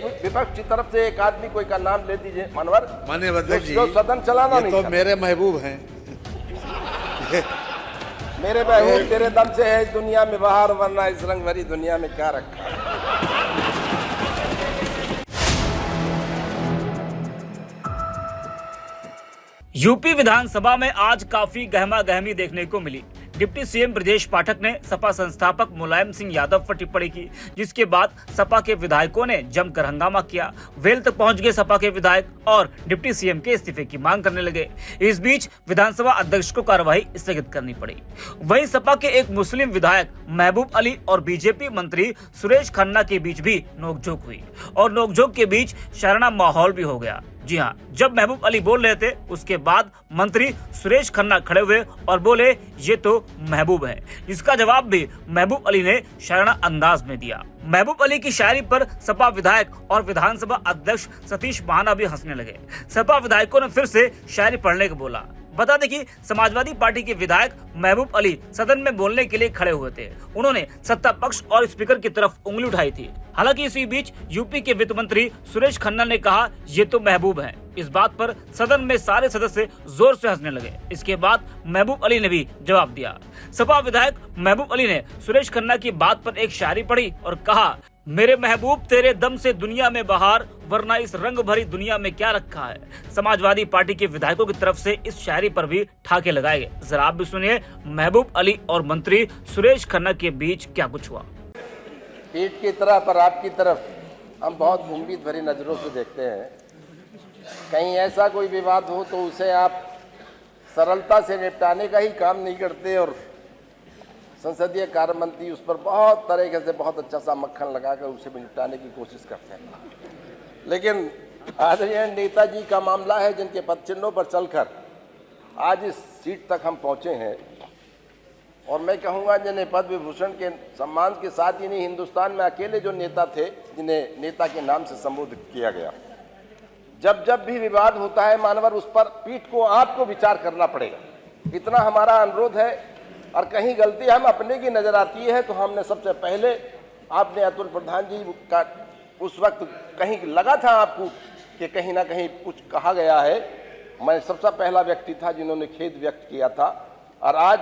एक विपक्ष की तरफ से एक आदमी कोई का नाम ले दीजिए मानवर, माननीय अध्यक्ष जी, जो सदन चलाना ये नहीं तो चाहता। मेरे महबूब हैं। मेरे महबूब तेरे दम से है इस दुनिया में बाहर, वरना इस रंग भरी दुनिया में क्या रखा है। यूपी विधानसभा में आज काफी गहमा गहमी देखने को मिली। डिप्टी सीएम ब्रजेश पाठक ने सपा संस्थापक मुलायम सिंह यादव पर टिप्पणी की, जिसके बाद सपा के विधायकों ने जमकर हंगामा किया। वेल तक पहुंच गए सपा के विधायक और डिप्टी सीएम के इस्तीफे की मांग करने लगे। इस बीच विधानसभा अध्यक्ष को कार्यवाही स्थगित करनी पड़ी। वहीं सपा के एक मुस्लिम विधायक महबूब अली और बीजेपी मंत्री सुरेश खन्ना के बीच भी नोकझोंक हुई और नोकझोंक के बीच शरारना माहौल भी हो गया। जी हाँ, जब महबूब अली बोल रहे थे उसके बाद मंत्री सुरेश खन्ना खड़े हुए और बोले ये तो महबूब है। इसका जवाब भी महबूब अली ने शायराना अंदाज में दिया। महबूब अली की शायरी पर सपा विधायक और विधानसभा अध्यक्ष सतीश महाना भी हंसने लगे। सपा विधायकों ने फिर से शायरी पढ़ने को बोला। बता दें कि समाजवादी पार्टी के विधायक महबूब अली सदन में बोलने के लिए खड़े हुए थे। उन्होंने सत्ता पक्ष और स्पीकर की तरफ उंगली उठाई थी। हालांकि इसी बीच यूपी के वित्त मंत्री सुरेश खन्ना ने कहा ये तो महबूब है। इस बात पर सदन में सारे सदस्य जोर से हंसने लगे। इसके बाद महबूब अली ने भी जवाब दिया। सपा विधायक महबूब अली ने सुरेश खन्ना की बात पर एक शायरी पढ़ी और कहा, मेरे महबूब तेरे दम से दुनिया में बहार, वरना इस रंग भरी दुनिया में क्या रखा है। समाजवादी पार्टी के विधायकों की तरफ से इस शायरी पर भी ठाके लगाए गए। जरा आप भी सुनिए महबूब अली और मंत्री सुरेश खन्ना के बीच क्या कुछ हुआ। पीठ की तरह पर आपकी तरफ हम बहुत उम्मीद भरी नजरों से देखते हैं। कहीं ऐसा कोई विवाद हो तो उसे आप सरलता से निपटाने का ही काम नहीं करते और संसदीय कार्य मंत्री उस पर बहुत तरीके से बहुत अच्छा सा मक्खन लगाकर उसे निपटाने की कोशिश करते हैं। लेकिन आदरणीय नेताजी का मामला है जिनके पद चिन्हों पर चलकर आज इस सीट तक हम पहुंचे हैं और मैं कहूँगा जिन्हें पद्म विभूषण के सम्मान के साथ ही नहीं, हिंदुस्तान में अकेले जो नेता थे जिन्हें नेता के नाम से संबोधित किया गया। जब जब भी विवाद होता है मानवर, उस पर पीठ को आपको विचार करना पड़ेगा, इतना हमारा अनुरोध है। और कहीं गलती हम अपने की नजर आती है तो हमने सबसे पहले, आपने अतुल प्रधान जी का उस वक्त कहीं लगा था आपको कि कहीं ना कहीं कुछ कहा गया है, मैं सबसे पहला व्यक्ति था जिन्होंने खेद व्यक्त किया था। और आज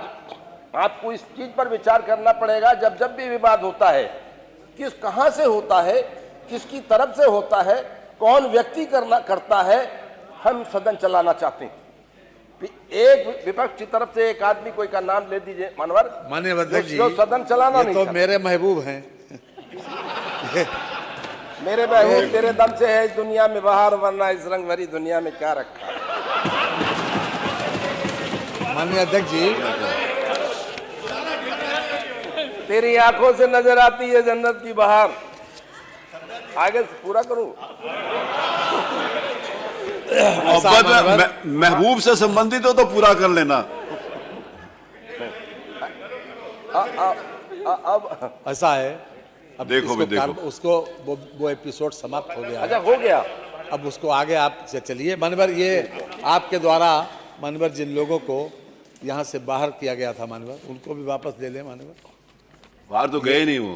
आपको इस चीज पर विचार करना पड़ेगा, जब जब भी विवाद होता है कहाँ से होता है, किसकी तरफ से होता है, कौन व्यक्ति करता है, हम सदन चलाना चाहते हैं। एक विपक्ष की तरफ से एक आदमी कोई का नाम ले दीजिए मानवर, माननीय अध्यक्ष जी, जो सदन चलाना नहीं तो चाहता। मेरे महबूब हैं। मेरे महबूब तेरे दम से है इस दुनिया में बाहर, वरना इस रंग भरी दुनिया में क्या रखा है। माननीय अध्यक्ष जी, तेरी आंखों से नजर आती है जन्नत की बहार। आगे पूरा करूं। महबूब से संबंधित हो तो पूरा कर लेना। अब ऐसा है, अब देखो भी देखो, उसको वो एपिसोड समाप्त हो गया। अच्छा हो गया, अब उसको आगे आप चलिए। मानवर, ये आपके द्वारा मानवर जिन लोगों को यहाँ से बाहर किया गया था मानवर, उनको भी वापस ले लें मानवर। बाहर तो गए नहीं वो।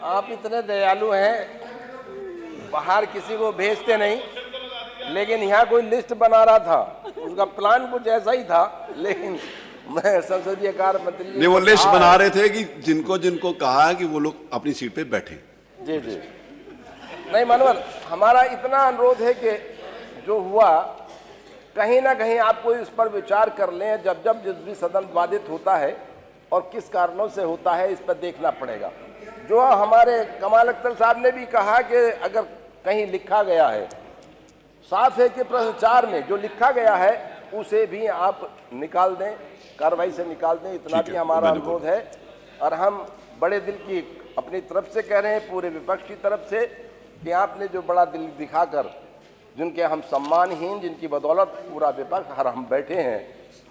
आप इतने दयालु हैं, बाहर किसी को भेजते नहीं, लेकिन यहाँ कोई लिस्ट बना रहा था, उसका प्लान कुछ ऐसा ही था। लेकिन मैं संसदीय कार्य मंत्री नहीं, वो लिस्ट बना रहे थे कि जिनको जिनको कहा है कि वो लोग अपनी सीट पे बैठे। जी जी, नहीं मनोहर, हमारा इतना अनुरोध है कि जो हुआ कहीं ना कहीं आपको इस पर विचार कर लें। जब जब जिस भी सदन बाधित होता है और किस कारणों से होता है, इस पर देखना पड़ेगा। जो हमारे कमाल अख्तर साहब ने भी कहा कि अगर कहीं लिखा गया है, साफ है कि प्रश्न 4 में जो लिखा गया है उसे भी आप निकाल दें, कार्रवाई से निकाल दें, इतना भी हमारा अनुरोध है। और हम बड़े दिल की अपनी तरफ से कह रहे हैं, पूरे विपक्ष की तरफ से, कि आपने जो बड़ा दिल दिखाकर, जिनके हम सम्मानहीन, जिनकी बदौलत पूरा विपक्ष हर हम बैठे हैं,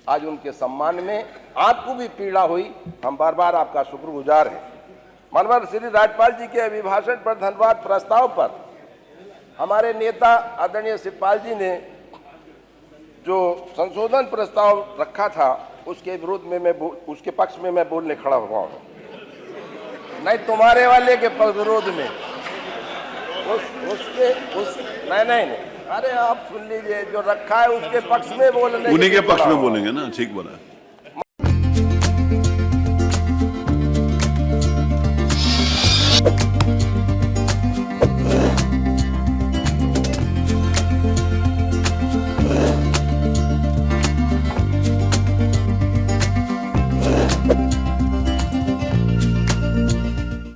आज उनके सम्मान में आपको भी पीड़ा हुई, हम बार बार आपका शुक्रगुजार हैं। माननीय श्री राज्यपाल जी के अभिभाषण पर धन्यवाद प्रस्ताव पर हमारे नेता आदरणीय शिवपाल जी ने जो संशोधन प्रस्ताव रखा था, उसके विरोध में उसके पक्ष में मैं बोलने खड़ा हुआ हूँ, नहीं तुम्हारे वाले के विरोध में। नहीं, अरे आप सुन लीजिए, जो रखा है उसके पक्ष में बोलने। उन्हीं के पक्ष में बोलेंगे ना, ठीक बोला।